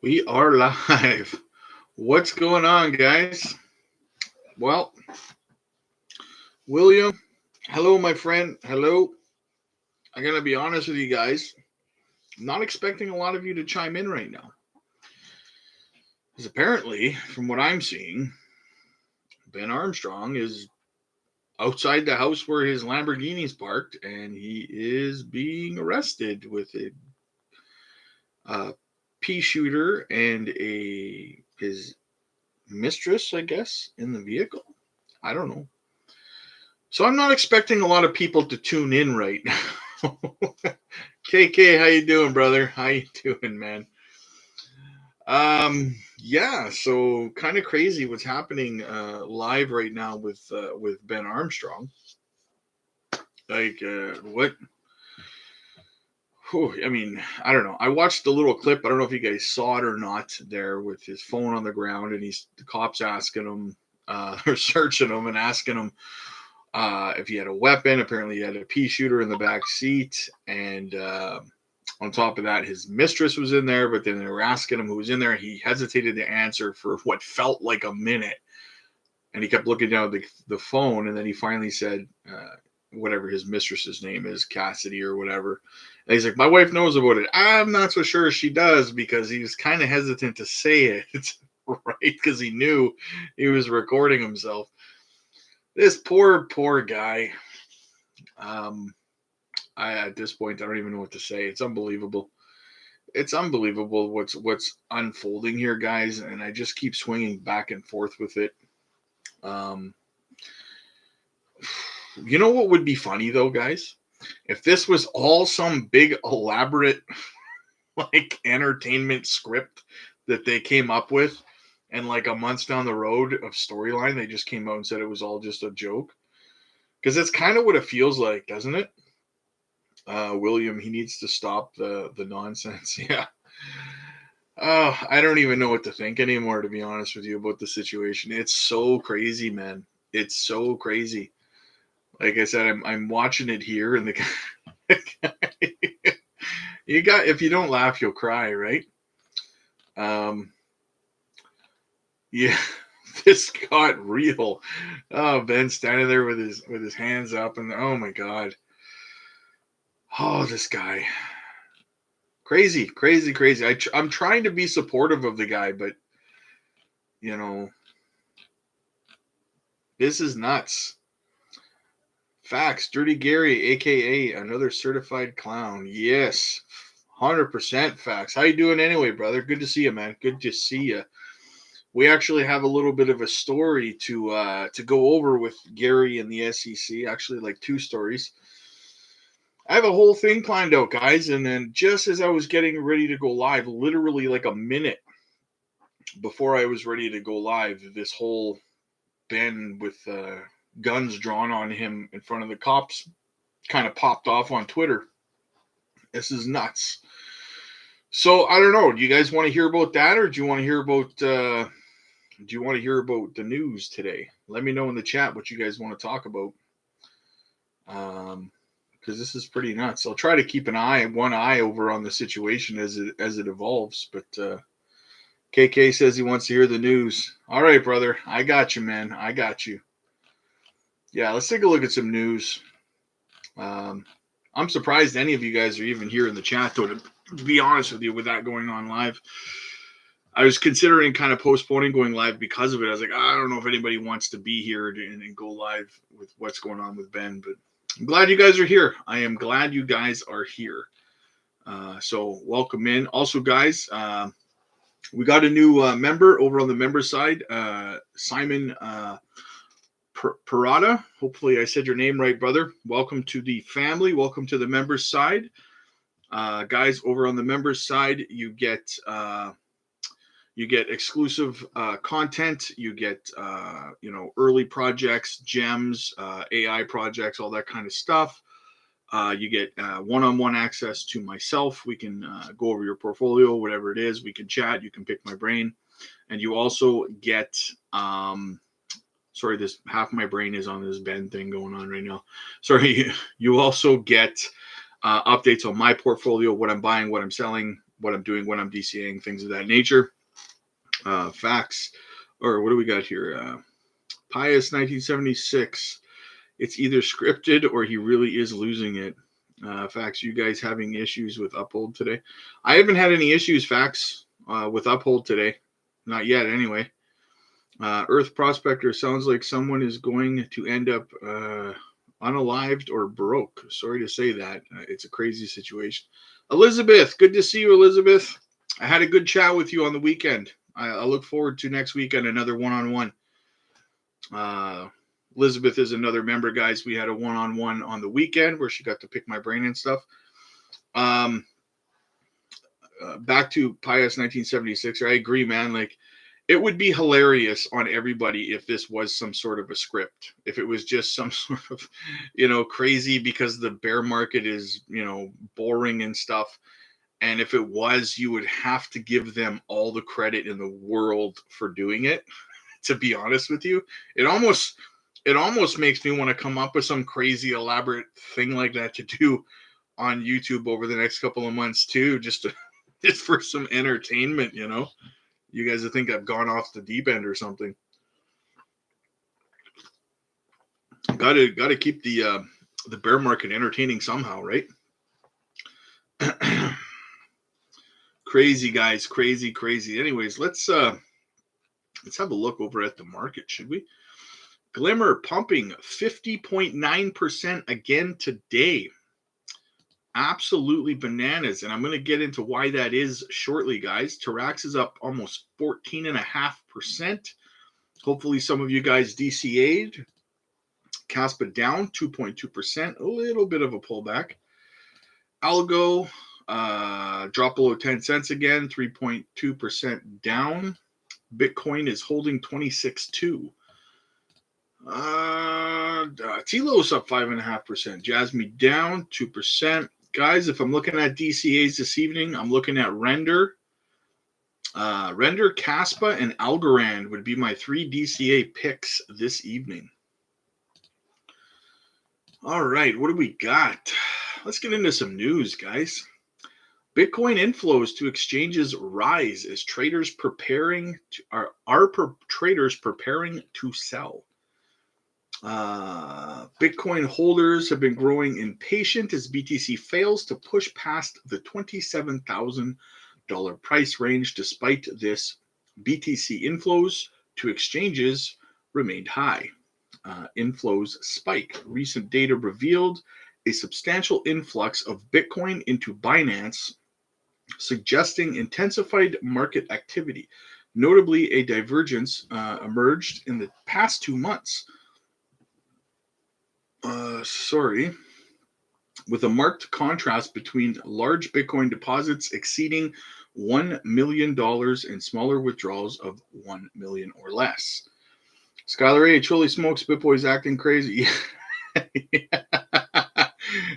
We are live. What's going on, guys? Well, William, hello, my friend. Hello. I gotta be honest with you guys. I'm not expecting a lot of you to chime in right now. Because apparently, from what I'm seeing, Ben Armstrong is outside the house where his Lamborghini's parked, and he is being arrested with a pea shooter and a his mistress, I guess, in the vehicle. I don't know. So I'm not expecting a lot of people to tune in right now. KK, how you doing, brother? How you doing, man? Yeah, so kind of crazy what's happening live right now with Ben Armstrong. Like what? Whew, I mean, I don't know. I watched the little clip. I don't know if you guys saw it or not. There with his phone on the ground, and the cops asking him, or searching him and asking him if he had a weapon. Apparently, he had a pea shooter in the back seat, and on top of that, his mistress was in there. But then they were asking him who was in there. He hesitated to answer for what felt like a minute, and he kept looking down at the phone. And then he finally said, whatever his mistress's name is, Cassidy or whatever. And he's like, my wife knows about it. I'm not so sure she does, because he was kind of hesitant to say it, right? Because he knew he was recording himself. This poor guy. At this point, I don't even know what to say. It's unbelievable. It's unbelievable what's unfolding here, guys. And I just keep swinging back and forth with it. You know what would be funny though, guys? If this was all some big elaborate like entertainment script that they came up with, and like a months down the road of storyline, they just came out and said it was all just a joke. Because that's kind of what it feels like, doesn't it? William, he needs to stop the nonsense. Yeah. I don't even know what to think anymore, to be honest with you, about the situation. It's so crazy, man. It's so crazy. Like I said, I'm watching it here, and the guy, you got, if you don't laugh, you'll cry, right? Yeah, this got real. Oh, Ben standing there with his hands up, and oh my god, oh, this guy, crazy, crazy, crazy. I'm trying to be supportive of the guy, but you know, this is nuts. Facts. Dirty Gary, aka another certified clown. Yes, 100% facts. How you doing anyway, brother? Good to see you, man. Good to see you. We actually have a little bit of a story to go over with Gary and the SEC. Actually, like two stories. I have a whole thing planned out, guys, and then just as I was getting ready to go live, literally like a minute before I was ready to go live, this whole Ben with guns drawn on him in front of the cops kind of popped off on Twitter. This is nuts. So I don't know. Do you guys want to hear about that, or do you want to hear about the news today? Let me know in the chat what you guys want to talk about. Because this is pretty nuts. I'll try to keep one eye over on the situation as it evolves. But KK says he wants to hear the news. All right, brother. I got you, man. I got you. Yeah, let's take a look at some news. I'm surprised any of you guys are even here in the chat, though, to be honest with you, with that going on live. I was considering kind of postponing going live because of it. I was like, I don't know if anybody wants to be here and go live with what's going on with Ben, but I'm glad you guys are here. I am glad you guys are here. So welcome in. Also, guys, we got a new member over on the member side, Simon Parada. Hopefully I said your name right, brother. Welcome to the family. Welcome to the members side. Guys, over on the members side, you get exclusive content. You get early projects, gems, AI projects, all that kind of stuff. You get one-on-one access to myself. We can go over your portfolio, whatever it is. We can chat. You can pick my brain. And you also get sorry, this half my brain is on this Ben thing going on right now. Sorry, you also get updates on my portfolio, what I'm buying, what I'm selling, what I'm doing when I'm DCAing, things of that nature. Facts, or what do we got here? Pius 1976. It's either scripted or he really is losing it. Facts, you guys having issues with Uphold today? I haven't had any issues, Facts, with Uphold today. Not yet, anyway. Earth Prospector sounds like someone is going to end up unalived or broke. Sorry to say that. It's a crazy situation. Elizabeth, good to see you, Elizabeth. I had a good chat with you on the weekend. I look forward to next weekend, another one-on-one. Elizabeth is another member, guys. We had a one-on-one on the weekend where she got to pick my brain and stuff. Back to Pius 1976. I agree, man. Like, it would be hilarious on everybody if this was some sort of a script. If it was just some sort of, crazy because the bear market is, boring and stuff. And if it was, you would have to give them all the credit in the world for doing it. To be honest with you, it almost makes me want to come up with some crazy elaborate thing like that to do on YouTube over the next couple of months too, just for some entertainment. You guys think I've gone off the deep end or something. Got to keep the bear market entertaining somehow, right? Crazy, guys, crazy. Anyways, let's have a look over at the market, should we? Glimmer pumping 50.9% again today. Absolutely bananas, and I'm going to get into why that is shortly, guys. Tarax is up almost 14.5%. Hopefully some of you guys DCA'd. Caspa down 2.2%, a little bit of a pullback. Algo dropped below 10 cents again, 3.2% down. Bitcoin is holding 26.2. T-Lo's up 5.5%. Jasmine down 2%. Guys, if I'm looking at DCAs this evening, I'm looking at Render. Render, Caspa, and Algorand would be my 3 DCA picks this evening. All right, what do we got? Let's get into some news, guys. Bitcoin inflows to exchanges rise as traders preparing to sell. Bitcoin holders have been growing impatient as BTC fails to push past the $27,000 price range. Despite this, BTC inflows to exchanges remained high. Inflows spike. Recent data revealed a substantial influx of Bitcoin into Binance, suggesting intensified market activity. Notably, a divergence emerged in the past 2 months. With a marked contrast between large Bitcoin deposits exceeding $1 million and smaller withdrawals of $1 million or less. Skylar A, holy smokes, BitBoy's acting crazy.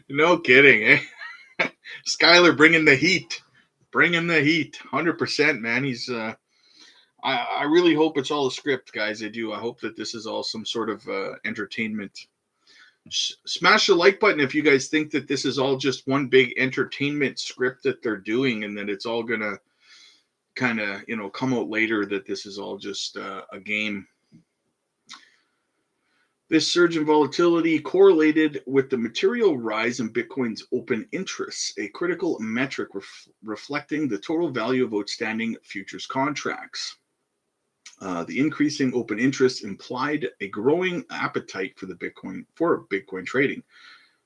No kidding, eh? Skylar bringing the heat. 100%, man. He's I really hope it's all a script, guys. I do. I hope that this is all some sort of entertainment. Smash the like button if you guys think that this is all just one big entertainment script that they're doing, and that it's all gonna kind of come out later that this is all just a game. This surge in volatility correlated with the material rise in Bitcoin's open interests, a critical metric reflecting the total value of outstanding futures contracts. The increasing open interest implied a growing appetite for Bitcoin trading,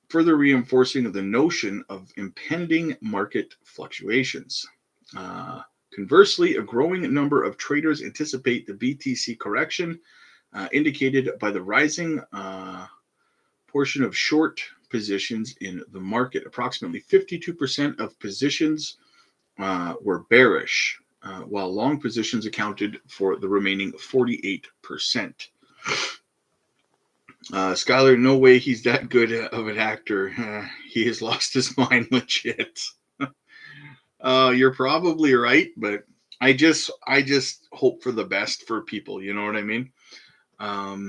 further reinforcing the notion of impending market fluctuations. Conversely, a growing number of traders anticipate the BTC correction, indicated by the rising portion of short positions in the market. Approximately 52% of positions were bearish, while long positions accounted for the remaining 48%. Skylar, no way he's that good of an actor. He has lost his mind legit. You're probably right, but I just hope for the best for people. You know what I mean? Yeah,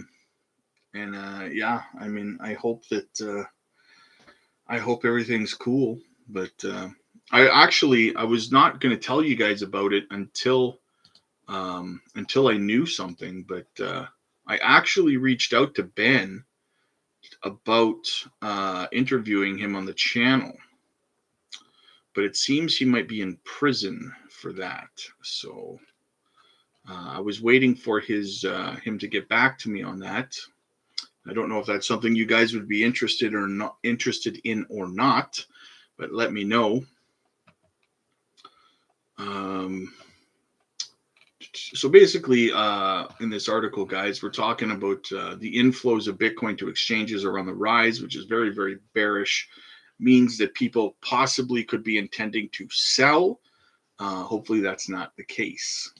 I hope that I hope everything's cool, but I was not going to tell you guys about it until I knew something, but I actually reached out to Ben about interviewing him on the channel, but it seems he might be in prison for that. So I was waiting for him to get back to me on that. I don't know if that's something you guys would be interested in or not, but let me know. So basically, in this article, guys, we're talking about the inflows of Bitcoin to exchanges are on the rise, which is very, very bearish. Means that people possibly could be intending to sell. Hopefully, that's not the case.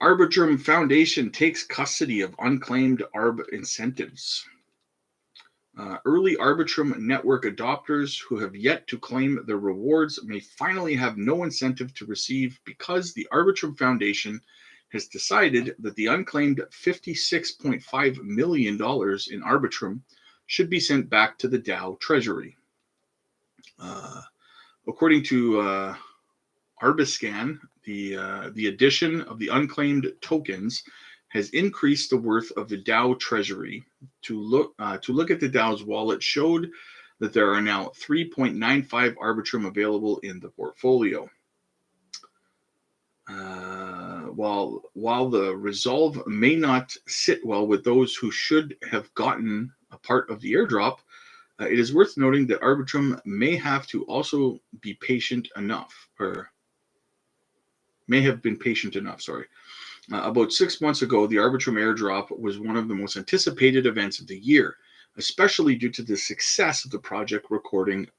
Arbitrum Foundation takes custody of unclaimed ARB incentives. Early Arbitrum network adopters who have yet to claim their rewards may finally have no incentive to receive because the Arbitrum Foundation has decided that the unclaimed $56.5 million in Arbitrum should be sent back to the DAO treasury. According to Arbiscan, the addition of the unclaimed tokens has increased the worth of the DAO treasury. To look at the DAO's wallet showed that there are now 3.95 Arbitrum available in the portfolio. While the resolve may not sit well with those who should have gotten a part of the airdrop, it is worth noting that Arbitrum may have been patient enough. About 6 months ago, the Arbitrum airdrop was one of the most anticipated events of the year, especially due to the success of the project recorded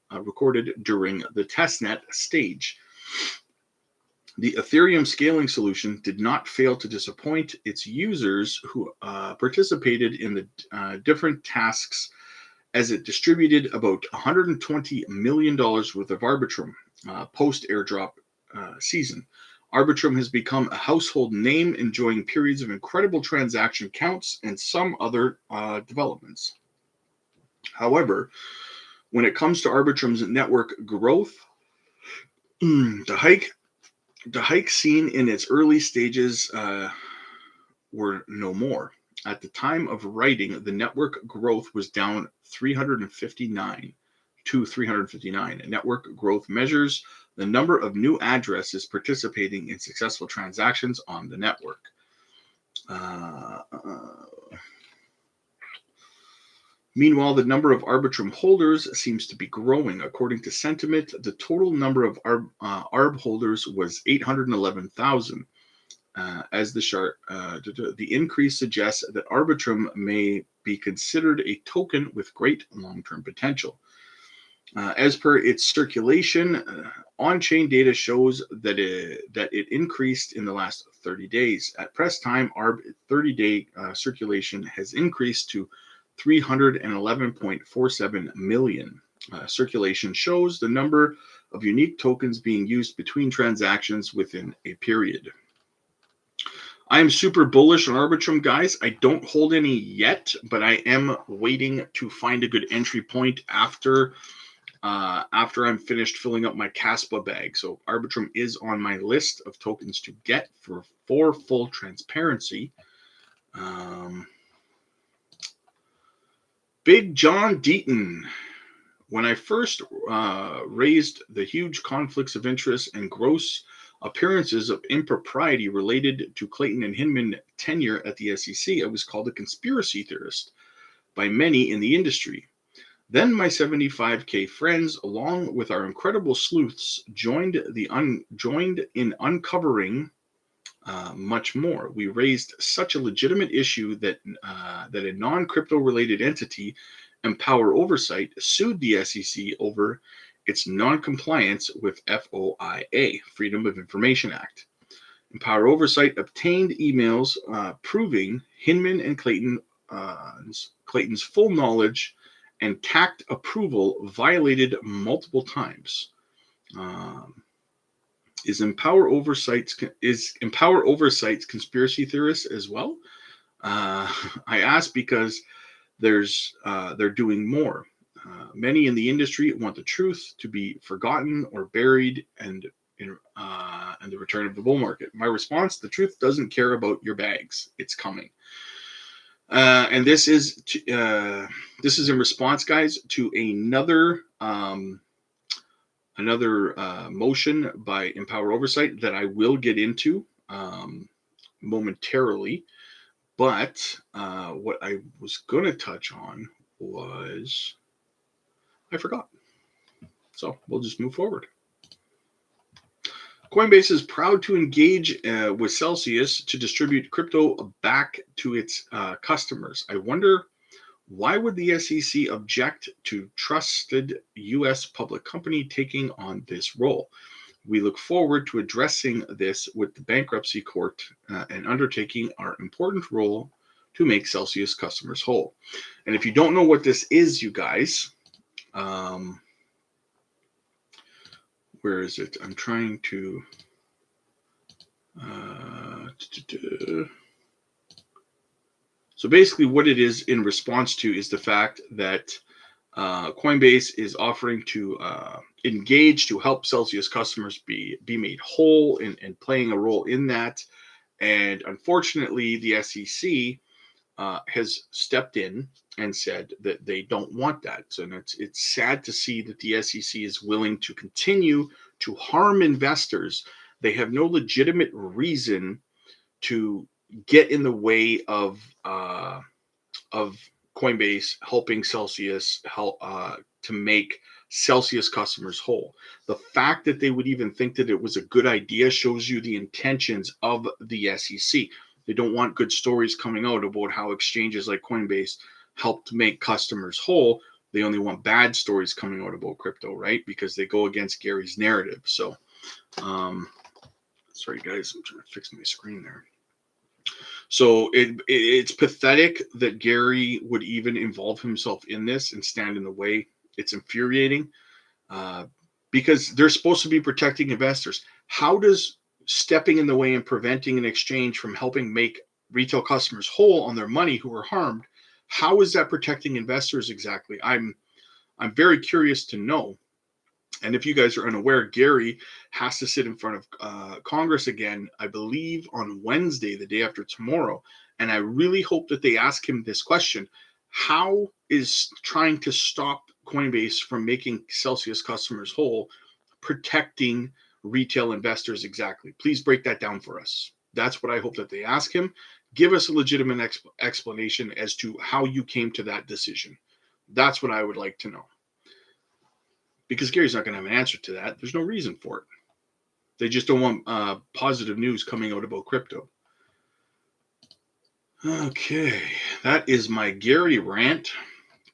during the testnet stage. The Ethereum scaling solution did not fail to disappoint its users who participated in the different tasks as it distributed about $120 million worth of Arbitrum post-airdrop season. Arbitrum has become a household name, enjoying periods of incredible transaction counts and some other developments. However, when it comes to Arbitrum's network growth, the hike seen in its early stages were no more. At the time of writing, the network growth was down 359 to 359. Network growth measures the number of new addresses participating in successful transactions on the network. Meanwhile, the number of Arbitrum holders seems to be growing. According to Sentiment, the total number of ARB holders was 811,000. As the chart, the increase suggests that Arbitrum may be considered a token with great long-term potential. As per its circulation, on-chain data shows that it increased in the last 30 days. At press time, ARB 30-day circulation has increased to 311.47 million. Circulation shows the number of unique tokens being used between transactions within a period. I am super bullish on Arbitrum, guys. I don't hold any yet, but I am waiting to find a good entry point after I'm finished filling up my Caspa bag. So Arbitrum is on my list of tokens to get for full transparency. Big John Deaton. When I first raised the huge conflicts of interest and gross appearances of impropriety related to Clayton and Hinman tenure at the SEC, I was called a conspiracy theorist by many in the industry. Then my 75K friends, along with our incredible sleuths, joined in uncovering much more. We raised such a legitimate issue that a non-crypto related entity, Empower Oversight, sued the SEC over its non-compliance with FOIA, Freedom of Information Act. Empower Oversight obtained emails proving Hinman and Clayton's full knowledge and tact approval violated multiple times. Is Empower Oversight's conspiracy theorist as well? I ask because they're doing more. Many in the industry want the truth to be forgotten or buried, and the return of the bull market. My response: the truth doesn't care about your bags. It's coming. And this is in response, guys, to another motion by Empower Oversight that I will get into momentarily. But what I was going to touch on was I forgot. So we'll just move forward. Coinbase is proud to engage with Celsius to distribute crypto back to its customers. I wonder, why would the SEC object to trusted U.S. public company taking on this role? We look forward to addressing this with the bankruptcy court and undertaking our important role to make Celsius customers whole. And if you don't know what this is, you guys, where is it? I'm trying to. So basically, what it is in response to is the fact that Coinbase is offering to engage to help Celsius customers be made whole and playing a role in that. And unfortunately, the SEC has stepped in and said that they don't want that. So it's sad to see that the SEC is willing to continue to harm investors. They have no legitimate reason to get in the way of Coinbase helping Celsius to make Celsius customers whole. The fact that they would even think that it was a good idea shows you the intentions of the SEC. They don't want good stories coming out about how exchanges like Coinbase helped make customers whole. They only want bad stories coming out about crypto, right? Because they go against Gary's narrative. So, sorry guys, I'm trying to fix my screen there. So it's pathetic that Gary would even involve himself in this and stand in the way. It's infuriating because they're supposed to be protecting investors. How does stepping in the way and preventing an exchange from helping make retail customers whole on their money who are harmed, how is that protecting investors exactly? I'm very curious to know. And if you guys are unaware, Gary has to sit in front of Congress again, I believe on Wednesday, the day after tomorrow. And I really hope that they ask him this question: how is trying to stop Coinbase from making Celsius customers whole protecting retail investors exactly? Please break that down for us. That's what I hope that they ask him. Give us a legitimate explanation as to how you came to that decision. That's what I would like to know. Because Gary's not going to have an answer to that. There's no reason for it. They just don't want positive news coming out about crypto. Okay, that is my Gary rant.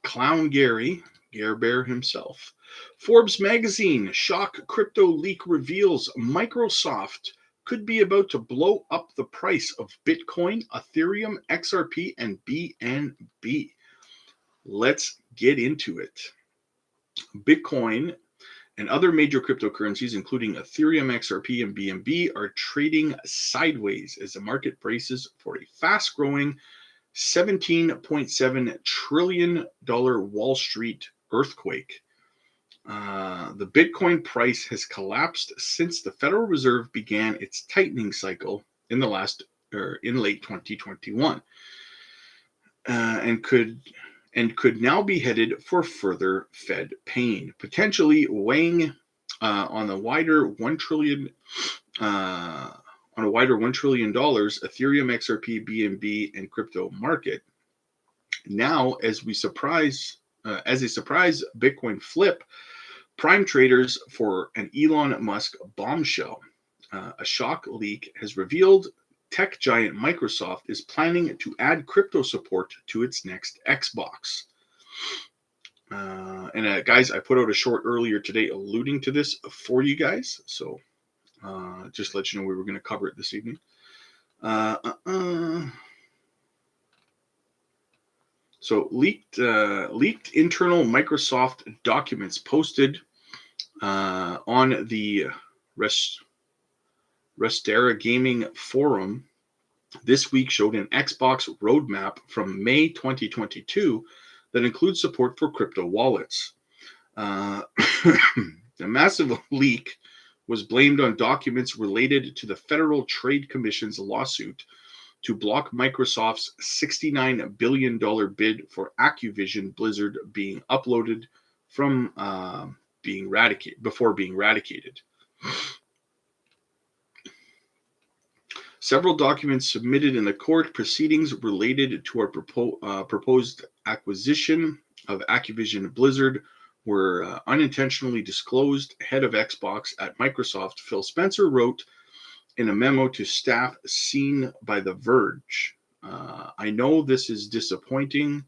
Clown Gary, Gare Bear himself. Forbes magazine, shock crypto leak reveals Microsoft could be about to blow up the price of Bitcoin, Ethereum, XRP, and BNB. Let's get into it. Bitcoin and other major cryptocurrencies, including Ethereum, XRP, and BNB, are trading sideways as the market braces for a fast-growing $17.7 trillion Wall Street earthquake. The Bitcoin price has collapsed since the Federal Reserve began its tightening cycle in late 2021, and could now be headed for further Fed pain, potentially weighing on a wider $1 trillion Ethereum, XRP, BNB, and crypto market. Now, as a surprise Bitcoin flip, prime traders for an Elon Musk bombshell. A shock leak has revealed tech giant Microsoft is planning to add crypto support to its next Xbox. Guys, I put out a short earlier today alluding to this for you guys. So just to let you know we were going to cover it this evening. So leaked internal Microsoft documents posted on the Restera Gaming Forum this week showed an Xbox roadmap from May 2022 that includes support for crypto wallets. Uh, the massive leak was blamed on documents related to the Federal Trade Commission's lawsuit to block Microsoft's $69 billion bid for Activision Blizzard being uploaded from being eradicated. Several documents submitted in the court proceedings related to our proposed acquisition of Activision Blizzard were unintentionally disclosed. Head of Xbox at Microsoft, Phil Spencer, wrote in a memo to staff seen by The Verge. I know this is disappointing,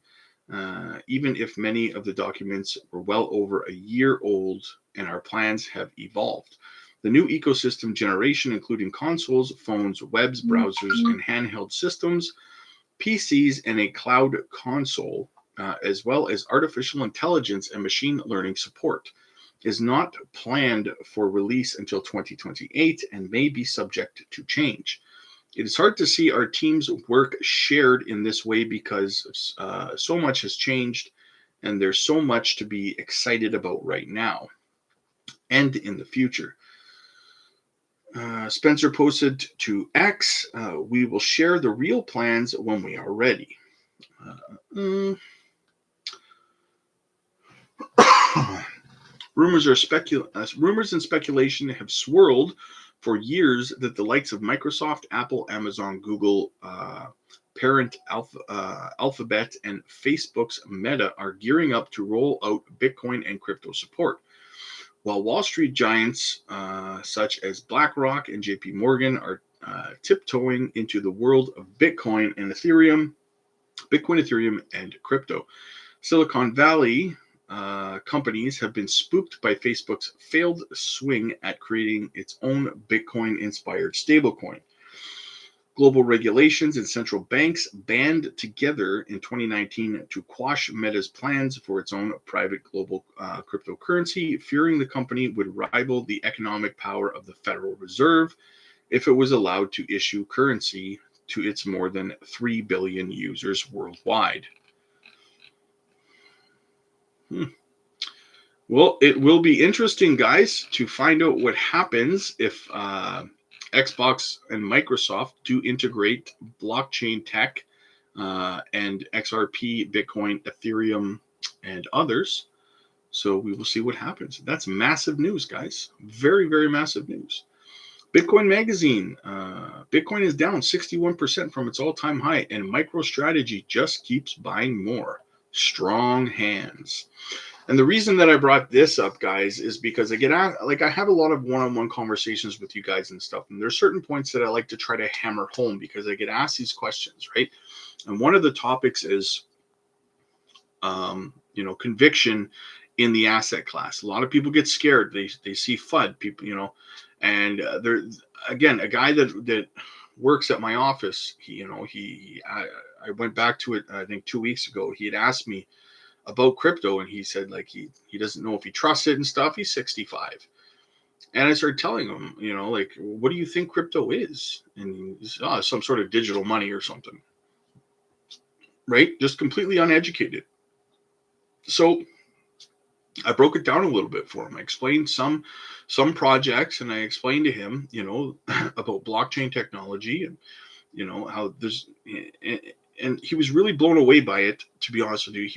even if many of the documents were well over a year old and our plans have evolved. The new ecosystem generation, including consoles, phones, webs, browsers, and handheld systems, PCs, and a cloud console, as well as artificial intelligence and machine learning support, is not planned for release until 2028 and may be subject to change. It is hard to see our team's work shared in this way because so much has changed and there's so much to be excited about right now and in the future. Spencer posted to X, we will share the real plans when we are ready. Rumors and speculation have swirled for years that the likes of Microsoft, Apple, Amazon, Google, parent Alphabet, and Facebook's Meta are gearing up to roll out Bitcoin and crypto support. While Wall Street giants such as BlackRock and JP Morgan are tiptoeing into the world of Bitcoin, Ethereum, and crypto, Silicon Valley companies have been spooked by Facebook's failed swing at creating its own Bitcoin-inspired stablecoin. Global regulations and central banks band together in 2019 to quash Meta's plans for its own private global cryptocurrency, fearing the company would rival the economic power of the Federal Reserve if it was allowed to issue currency to its more than 3 billion users worldwide. Well, it will be interesting, guys, to find out what happens if Xbox and Microsoft do integrate blockchain tech and XRP, Bitcoin, Ethereum, and others. So we will see what happens. That's massive news, guys. Very, very massive news. Bitcoin Magazine. Bitcoin is down 61% from its all-time high, and MicroStrategy just keeps buying more. Strong hands. And the reason that I brought this up, guys, is because I have a lot of one-on-one conversations with you guys and stuff. And there's certain points that I like to try to hammer home because I get asked these questions, right? And one of the topics is, conviction in the asset class. A lot of people get scared. They see FUD, people, and there's again a guy that works at my office. I went back to it I think 2 weeks ago. He had asked me about crypto, and he said he doesn't know if he trusts it and stuff. He's 65, and I started telling him, what do you think crypto is? And he said, some sort of digital money or something, right? Just completely uneducated. So I broke it down a little bit for him. I explained some projects, and I explained to him, about blockchain technology and how there's, and he was really blown away by it, to be honest with you.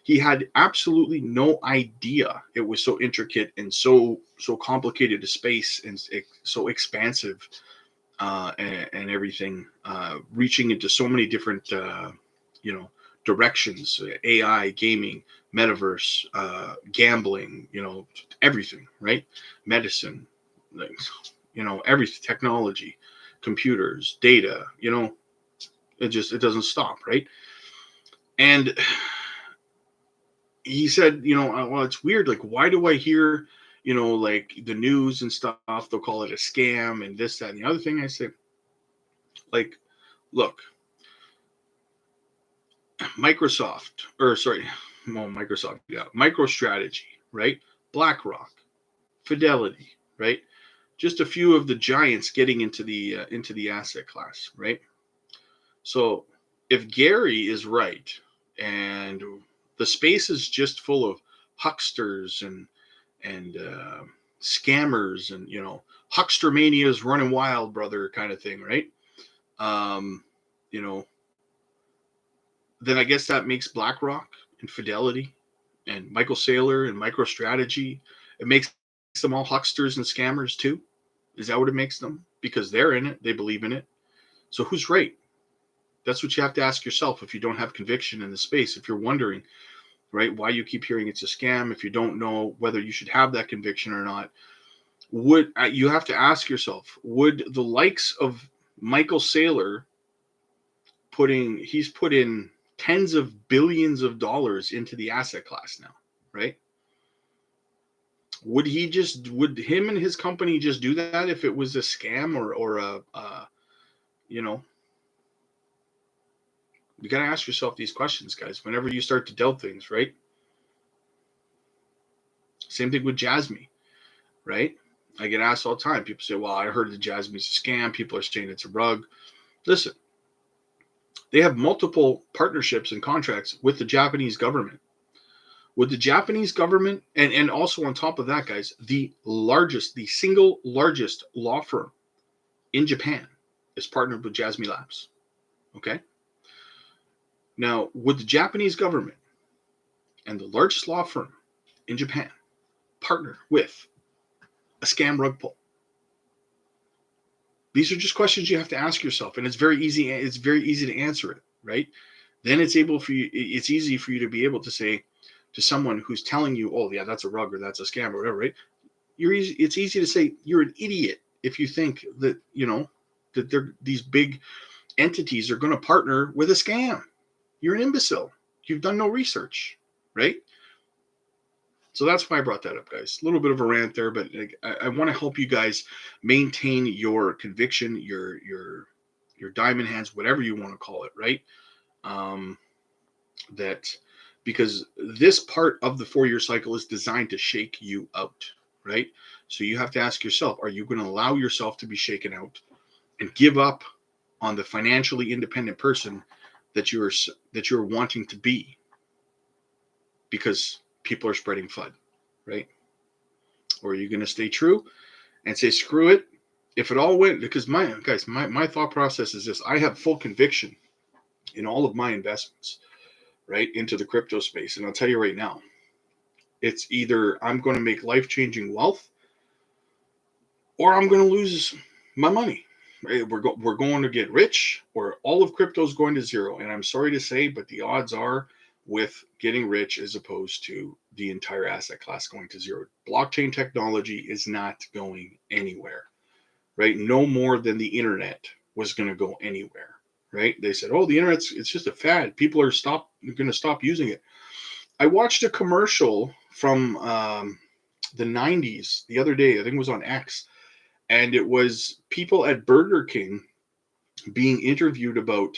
He had absolutely no idea it was so intricate and so complicated a space and so expansive and everything, reaching into so many different directions: AI, gaming, metaverse, gambling, everything, right? Medicine, everything, technology, computers, data, it doesn't stop, right? And he said, well, it's weird. Why do I hear, the news and stuff, they'll call it a scam and this, that, and the other thing. I said, look, MicroStrategy, right? BlackRock, Fidelity, right? Just a few of the giants getting into the asset class, right? So if Gary is right and the space is just full of hucksters and scammers, and huckster mania is running wild, brother, kind of thing, right? You know, then I guess that makes BlackRock and Fidelity and Michael Saylor and MicroStrategy. It makes them all hucksters and scammers too. Is that what it makes them? Because they're in it, they believe in it. So who's right? That's what you have to ask yourself if you don't have conviction in the space. If you're wondering, right, why you keep hearing it's a scam, if you don't know whether you should have that conviction or not, you have to ask yourself, would the likes of Michael Saylor he's put in tens of billions of dollars into the asset class now, right? Would him and his company just do that if it was a scam or you got to ask yourself these questions, guys, whenever you start to doubt things, right? Same thing with Jasmy, right? I get asked all the time. People say, well, I heard that Jasmy's a scam. People are saying it's a rug. Listen, they have multiple partnerships and contracts with the Japanese government. With the Japanese government, and also on top of that, guys, the single largest law firm in Japan is partnered with Jasmy Labs. Okay? Now, would the Japanese government and the largest law firm in Japan partner with a scam rug pull? These are just questions you have to ask yourself, and it's very easy. It's very easy to answer it, right? Then it's easy for you to be able to say to someone who's telling you, "Oh, yeah, that's a rug or that's a scam or whatever," right? It's easy to say you're an idiot if you think that that these big entities are going to partner with a scam. You're an imbecile. You've done no research, right? So that's why I brought that up, guys. A little bit of a rant there, but I want to help you guys maintain your conviction, your diamond hands, whatever you want to call it, right? That because this part of the 4-year cycle is designed to shake you out, right? So you have to ask yourself, are you going to allow yourself to be shaken out and give up on the financially independent person that you're wanting to be because people are spreading FUD, right? Or are you going to stay true and say, screw it? If it all went, because my thought process is this: I have full conviction in all of my investments, right, into the crypto space. And I'll tell you right now, it's either I'm going to make life-changing wealth or I'm going to lose my money. Right? We're going to get rich, or all of crypto is going to zero. And I'm sorry to say, but the odds are with getting rich as opposed to the entire asset class going to zero. Blockchain technology is not going anywhere, right? No more than the internet was going to go anywhere, right? They said, oh, the internet's it's just a fad. People are going to stop using it. I watched a commercial from the 90s the other day. I think it was on X. And it was people at Burger King being interviewed about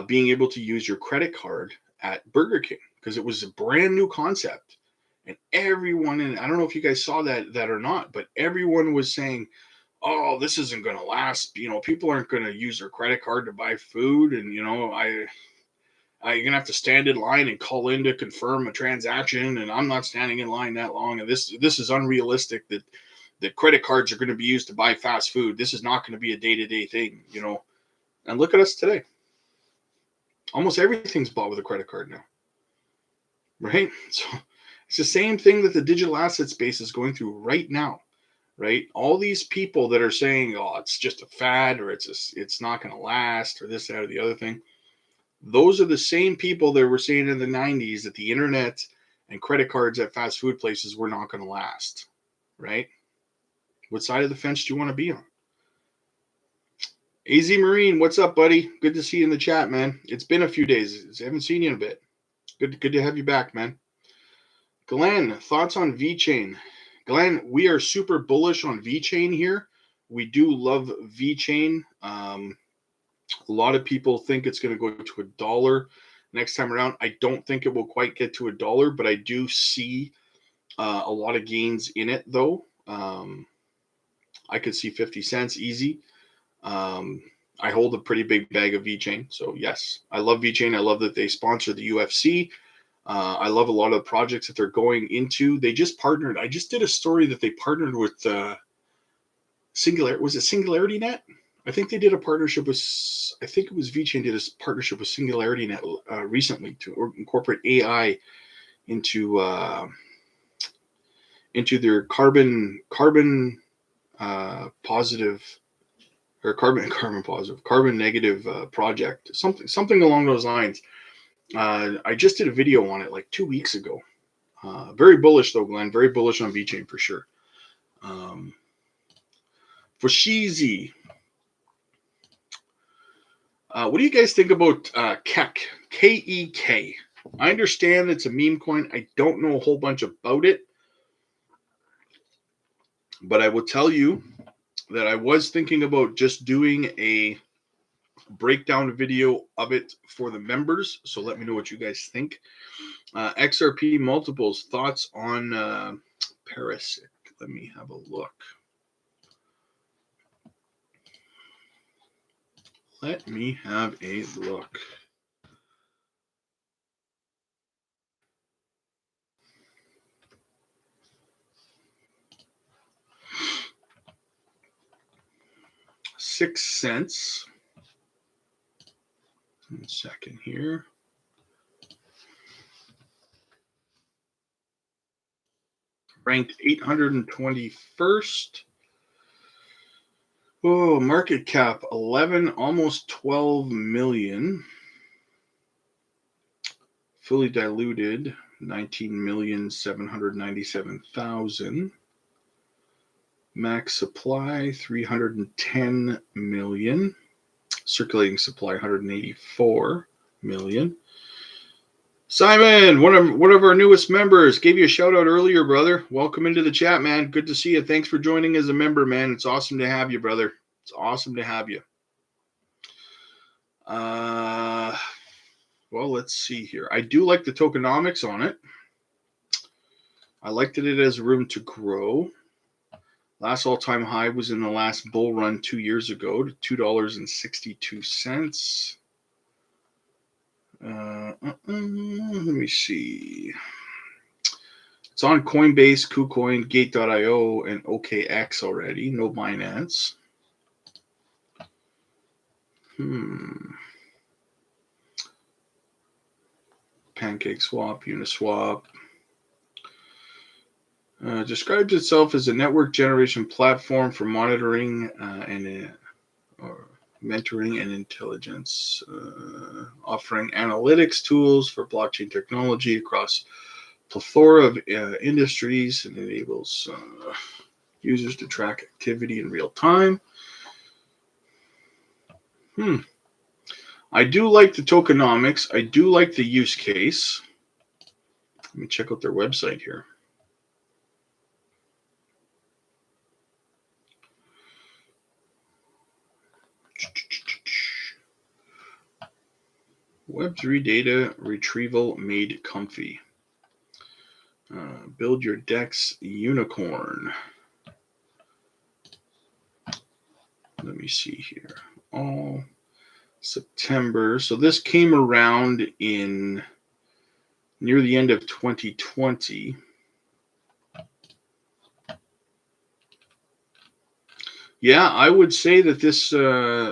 being able to use your credit card at Burger King, because it was a brand new concept. And everyone, and I don't know if you guys saw that or not, but everyone was saying, oh, this isn't going to last. People aren't going to use their credit card to buy food. And, you're going to have to stand in line and call in to confirm a transaction. And I'm not standing in line that long. And this is unrealistic that credit cards are going to be used to buy fast food. This is not going to be a day-to-day thing, And look at us today. Almost everything's bought with a credit card now, right? So it's the same thing that the digital asset space is going through right now, right? All these people that are saying, oh, it's just a fad, or it's not going to last, or this, that, or the other thing. Those are the same people that were saying in the 90s that the internet and credit cards at fast food places were not going to last, right? What side of the fence do you want to be on? AZ Marine, what's up, buddy? Good to see you in the chat, man. It's been a few days. I haven't seen you in a bit. Good to have you back, man. Glenn, thoughts on VeChain? Glenn, we are super bullish on VeChain here. We do love VeChain. A lot of people think it's going to go to $1 next time around. I don't think it will quite get to $1, but I do see a lot of gains in it, though. I could see 50 cents easy. I hold a pretty big bag of VeChain. So yes, I love VeChain. I love that they sponsor the UFC. I love a lot of the projects that they're going into. They just partnered. I just did a story that they partnered with Was it Singularity Net? I think they did a partnership with. I think it was VChain did a partnership with Singularity Net recently to incorporate AI into their carbon positive or carbon negative project, something along those lines. I just did a video on it like 2 weeks ago. Very bullish though, Glenn. Very bullish on VChain for sure. For Sheezy, what do you guys think about KEK? KEK. I understand it's a meme coin. I don't know a whole bunch about it, but I will tell you that I was thinking about just doing a breakdown video of it for the members. So let me know what you guys think. XRP multiples, thoughts on Parasic. Let me have a look. Let me have a look. $0.06. 1 second here. Ranked 821st. Oh, market cap 11, almost 12 million. Fully diluted 19,797,000. Max supply 310 million. Circulating supply 184 million. Simon, one of our newest members, gave you a shout out earlier, brother. Welcome into the chat, man. Good to see you. Thanks for joining as a member, man. It's awesome to have you, brother. It's awesome to have you. Well, let's see here. I do like the tokenomics on it. I liked that it has room to grow. Last all-time high was in the last bull run 2 years ago to $2.62. Let me see. It's on Coinbase, KuCoin, Gate.io, and OKX already. No Binance. PancakeSwap, Uniswap. Describes itself as a network generation platform for monitoring or mentoring and intelligence, offering analytics tools for blockchain technology across plethora of industries, and enables users to track activity in real time. I do like the tokenomics. I do like the use case. Let me check out their website here. Web3 data retrieval made comfy. Build your DEX unicorn. Let me see here. All September. So this came around in near the end of 2020. Yeah, I would say that this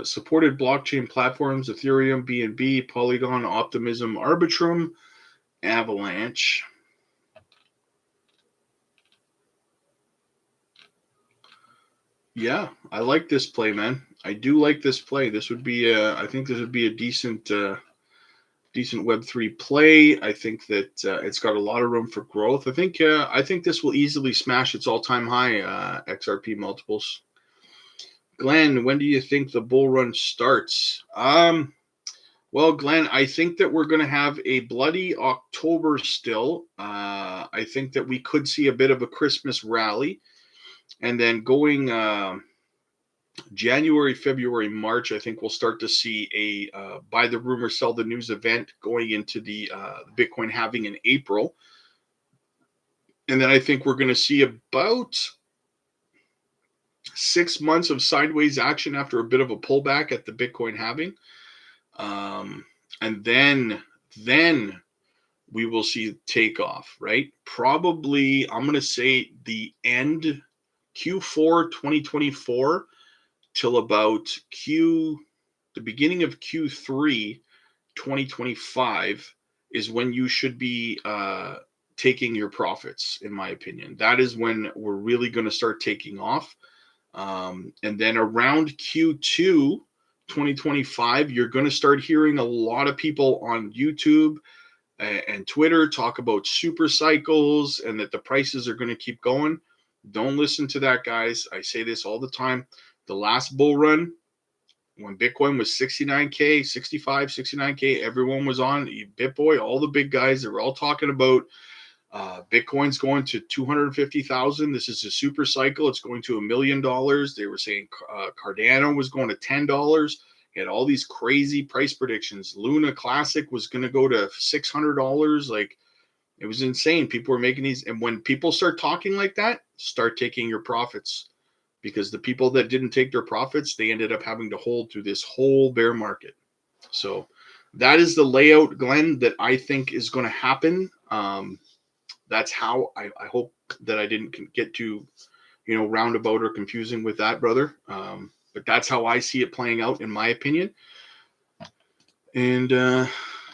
supported blockchain platforms, Ethereum, BNB, Polygon, Optimism, Arbitrum, Avalanche. Yeah, I like this play, man. I do like this play. This would be, I think this would be a decent Web3 play. I think that it's got a lot of room for growth. I think this will easily smash its all-time high XRP multiples. Glenn, when do you think the bull run starts? Well, Glenn, I think that we're going to have a bloody October still. I think that we could see a bit of a Christmas rally. And then going January, February, March, I think we'll start to see a buy the rumor, sell the news event going into the Bitcoin halving in April. And then I think we're going to see about 6 months of sideways action after a bit of a pullback at the Bitcoin halving. And then we will see takeoff, right? Probably, I'm going to say the end Q4 2024 till about the beginning of Q3 2025 is when you should be taking your profits, in my opinion. That is when we're really going to start taking off. And then around Q2 2025, you're going to start hearing a lot of people on YouTube and Twitter talk about super cycles and that the prices are going to keep going. Don't listen to that, guys. I say this all the time. The last bull run, when Bitcoin was 69K, 65, 69K, everyone was on BitBoy, all the big guys, they were all talking about Bitcoin's going to 250,000. This is a super cycle. It's going to $1 million. They were saying Cardano was going to $10. Had all these crazy price predictions. Luna Classic was going to go to $600. Like, it was insane. People were making these. And when people start talking like that, start taking your profits. Because the people that didn't take their profits, they ended up having to hold through this whole bear market. So that is the layout, Glenn, that I think is going to happen. That's how I hope that I didn't get too, roundabout or confusing with that, brother. But that's how I see it playing out, in my opinion. And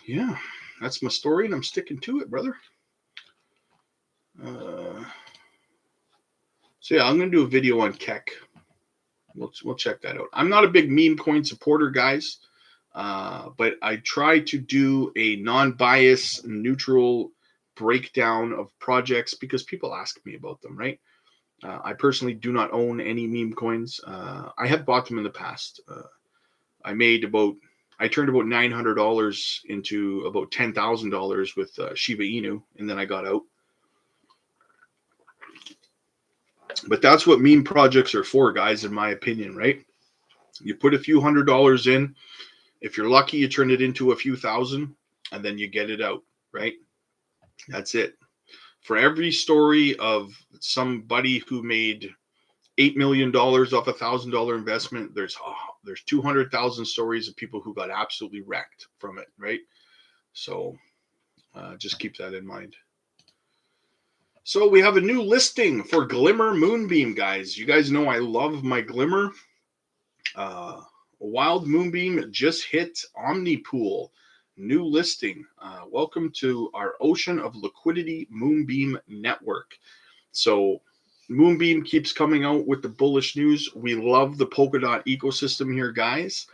yeah, that's my story, and I'm sticking to it, brother. So yeah, I'm going to do a video on Keck. We'll check that out. I'm not a big meme coin supporter, guys, but I try to do a non-biased, neutral breakdown of projects because people ask me about them, right? I personally do not own any meme coins. I have bought them in the past. I turned about $900 into about $10,000 with Shiba Inu, and then I got out. But that's what meme projects are for, guys, in my opinion, right? You put a few $100s in. If you're lucky, you turn it into a few thousand, and then you get it out, right? That's it. For every story of somebody who made $8 million off a $1,000 investment, there's 200,000 stories of people who got absolutely wrecked from it, right? So just keep that in mind. So we have a new listing for Glimmer Moonbeam, guys. You guys know I love my Glimmer. Wild Moonbeam just hit Omnipool. New listing. Welcome to our Ocean of Liquidity Moonbeam Network. So Moonbeam keeps coming out with the bullish news. We love the Polkadot ecosystem here, guys.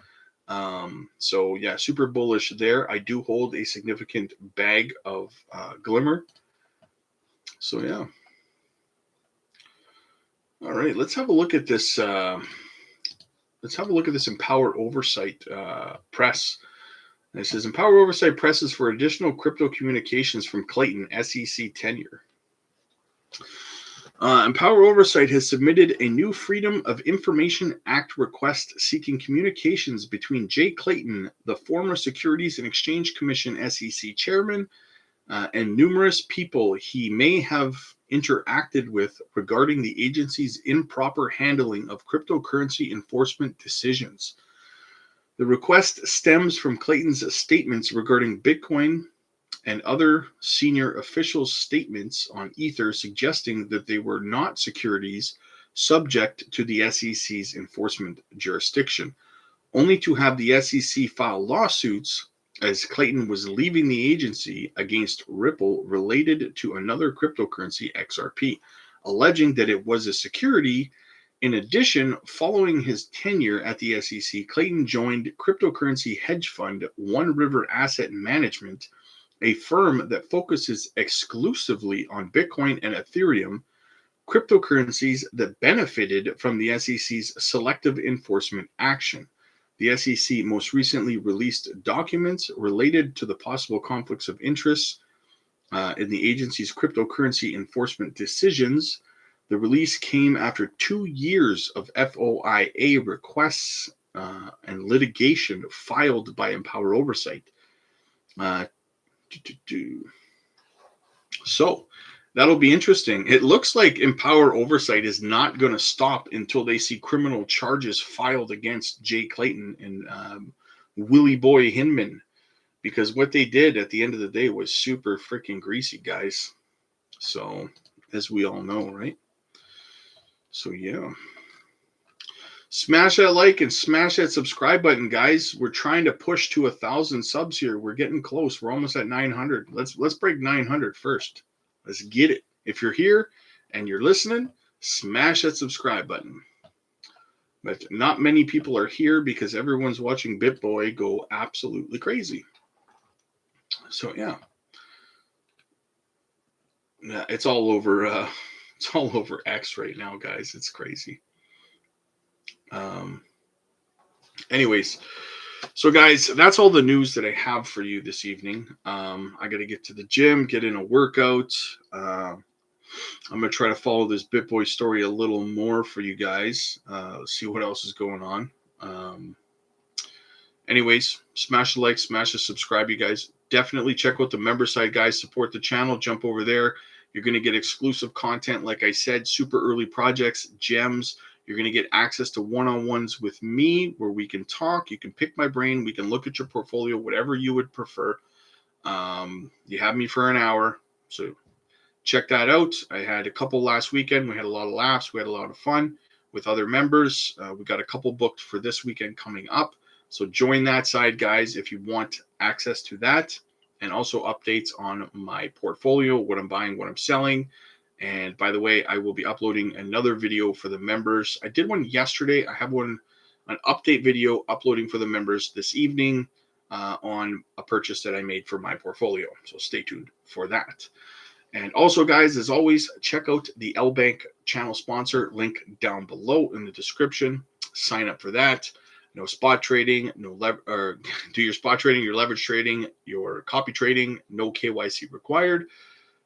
So yeah, super bullish there. I do hold a significant bag of Glimmer. So yeah. All right, let's have a look at this. Let's have a look at this Empower Oversight press. And it says Empower Oversight presses for additional crypto communications from Clayton, SEC tenure. Empower Oversight has submitted a new Freedom of Information Act request seeking communications between Jay Clayton, the former Securities and Exchange Commission SEC chairman, and numerous people he may have interacted with regarding the agency's improper handling of cryptocurrency enforcement decisions. The request stems from Clayton's statements regarding Bitcoin and other senior officials' statements on Ether suggesting that they were not securities subject to the SEC's enforcement jurisdiction, only to have the SEC file lawsuits as Clayton was leaving the agency against Ripple related to another cryptocurrency, XRP, alleging that it was a security. In addition, following his tenure at the SEC, Clayton joined cryptocurrency hedge fund One River Asset Management, a firm that focuses exclusively on Bitcoin and Ethereum, cryptocurrencies that benefited from the SEC's selective enforcement action. The SEC most recently released documents related to the possible conflicts of interest in the agency's cryptocurrency enforcement decisions. The release came after 2 years of FOIA requests and litigation filed by Empower Oversight. So that'll be interesting. It looks like Empower Oversight is not going to stop until they see criminal charges filed against Jay Clayton and Willie Boy Hinman. because what they did at the end of the day was super freaking greasy, guys. So, as we all know, right? So, yeah. Smash that like and smash that subscribe button, guys. We're trying to push to 1,000 subs here. We're getting close. We're almost at 900. Let's break 900 first. Let's get it. If you're here and you're listening, smash that subscribe button. But not many people are here because everyone's watching BitBoy go absolutely crazy. So yeah, it's all over. It's all over X right now, guys. It's crazy. Anyways, so guys, that's all the news that I have for you this evening. I got to get to the gym, get in a workout. I'm gonna try to follow this BitBoy story a little more for you guys. See what else is going on. Anyways, smash the like, smash the subscribe, you guys. Definitely check out the member side, guys. Support the channel. Jump over there. You're going to get exclusive content, like I said, super early projects, gems. You're going to get access to one-on-ones with me where we can talk. You can pick my brain. We can look at your portfolio, whatever you would prefer. You have me for an hour. So check that out. I had a couple last weekend. We had a lot of laughs. We had a lot of fun with other members. We got a couple booked for this weekend coming up. So join that side, guys, if you want access to that, and also updates on my portfolio, what I'm buying, what I'm selling. And by the way, I will be uploading another video for the members. I did one yesterday. I have an update video uploading for the members this evening on a purchase that I made for my portfolio. So stay tuned for that. And also, guys, as always, check out the L Bank channel sponsor link down below in the description. Sign up for that. No spot trading, do your spot trading, your leverage trading, your copy trading, no KYC required.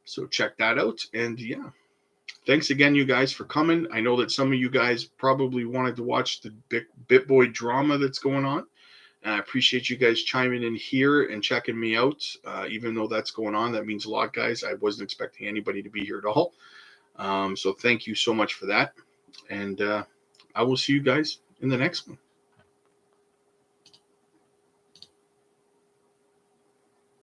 So check that out. And yeah, thanks again, you guys, for coming. I know that some of you guys probably wanted to watch the BitBoy drama that's going on. And I appreciate you guys chiming in here and checking me out. Even though that's going on, that means a lot, guys. I wasn't expecting anybody to be here at all. So thank you so much for that. And I will see you guys in the next one.